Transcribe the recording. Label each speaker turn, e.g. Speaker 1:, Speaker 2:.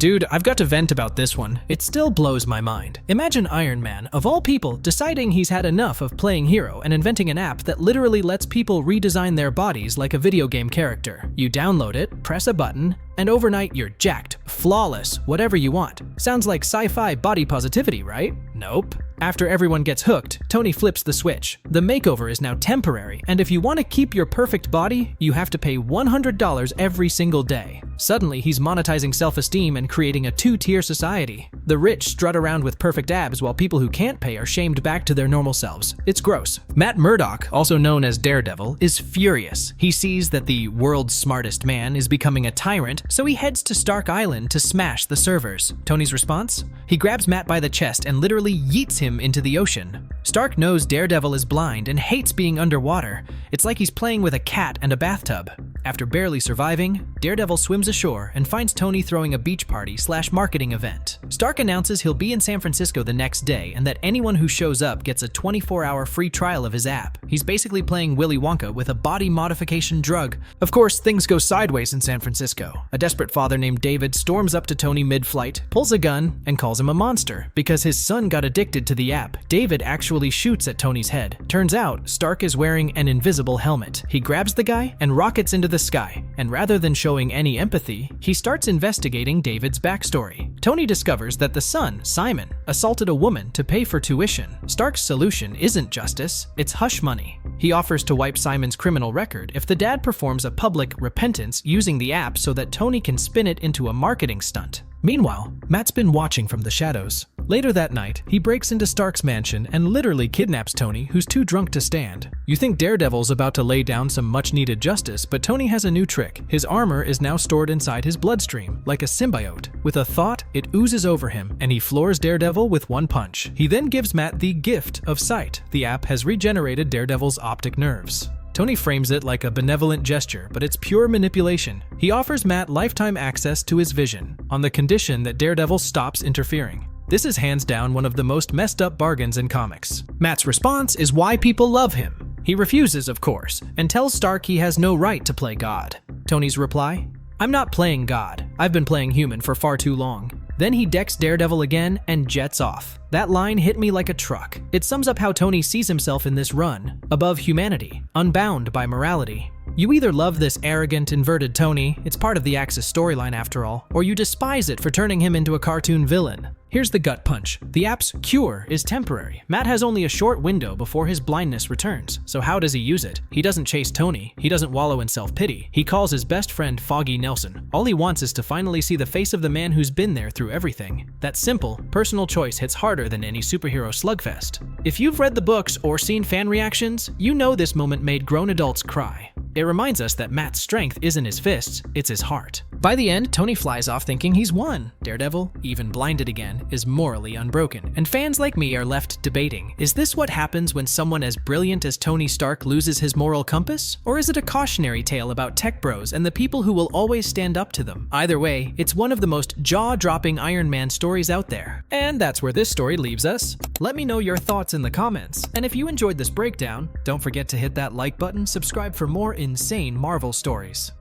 Speaker 1: Dude, I've got to vent about this one. It still blows my mind. Imagine Iron Man, of all people, deciding he's had enough of playing hero and inventing an app that literally lets people redesign their bodies like a video game character. You download it, press a button, and overnight you're jacked, flawless, whatever you want. Sounds like sci-fi body positivity, right? Nope. After everyone gets hooked, Tony flips the switch. The makeover is now temporary, and if you want to keep your perfect body, you have to pay $100 every single day. Suddenly, he's monetizing self-esteem and creating a two-tier society. The rich strut around with perfect abs while people who can't pay are shamed back to their normal selves. It's gross. Matt Murdock, also known as Daredevil, is furious. He sees that the world's smartest man is becoming a tyrant, so he heads to Stark Island to smash the servers. Tony's response? He grabs Matt by the chest and literally yeets him into the ocean. Stark knows Daredevil is blind and hates being underwater. It's like he's playing with a cat and a bathtub. After barely surviving, Daredevil swims ashore and finds Tony throwing a beach party/marketing event. Stark announces he'll be in San Francisco the next day and that anyone who shows up gets a 24-hour free trial of his app. He's basically playing Willy Wonka with a body modification drug. Of course, things go sideways in San Francisco. A desperate father named David storms up to Tony mid-flight, pulls a gun, and calls him a monster. Because his son got addicted to the app, David actually shoots at Tony's head. Turns out, Stark is wearing an invisible helmet. He grabs the guy and rockets into the sky, and rather than showing any empathy, he starts investigating David's backstory. Tony discovers that the son, Simon, assaulted a woman to pay for tuition. Stark's solution isn't justice, it's hush money. He offers to wipe Simon's criminal record if the dad performs a public repentance using the app so that Tony can spin it into a marketing stunt. Meanwhile, Matt's been watching from the shadows. Later that night, he breaks into Stark's mansion and literally kidnaps Tony, who's too drunk to stand. You think Daredevil's about to lay down some much-needed justice, but Tony has a new trick. His armor is now stored inside his bloodstream, like a symbiote. With a thought, it oozes over him, and he floors Daredevil with one punch. He then gives Matt the gift of sight. The app has regenerated Daredevil's optic nerves. Tony frames it like a benevolent gesture, but it's pure manipulation. He offers Matt lifetime access to his vision, on the condition that Daredevil stops interfering. This is hands down one of the most messed up bargains in comics. Matt's response is why people love him. He refuses, of course, and tells Stark he has no right to play God. Tony's reply? I'm not playing God. I've been playing human for far too long. Then he decks Daredevil again and jets off. That line hit me like a truck. It sums up how Tony sees himself in this run, above humanity, unbound by morality. You either love this arrogant, inverted Tony, it's part of the Axis storyline after all, or you despise it for turning him into a cartoon villain. Here's the gut punch. The app's cure is temporary. Matt has only a short window before his blindness returns. So how does he use it? He doesn't chase Tony. He doesn't wallow in self-pity. He calls his best friend Foggy Nelson. All he wants is to finally see the face of the man who's been there through everything. That simple, personal choice hits harder than any superhero slugfest. If you've read the books or seen fan reactions, you know this moment made grown adults cry. It reminds us that Matt's strength isn't his fists, it's his heart. By the end, Tony flies off thinking he's won. Daredevil, even blinded again, is morally unbroken. And fans like me are left debating, is this what happens when someone as brilliant as Tony Stark loses his moral compass? Or is it a cautionary tale about tech bros and the people who will always stand up to them? Either way, it's one of the most jaw-dropping Iron Man stories out there. And that's where this story leaves us. Let me know your thoughts in the comments. And if you enjoyed this breakdown, don't forget to hit that like button, subscribe for more insane Marvel stories.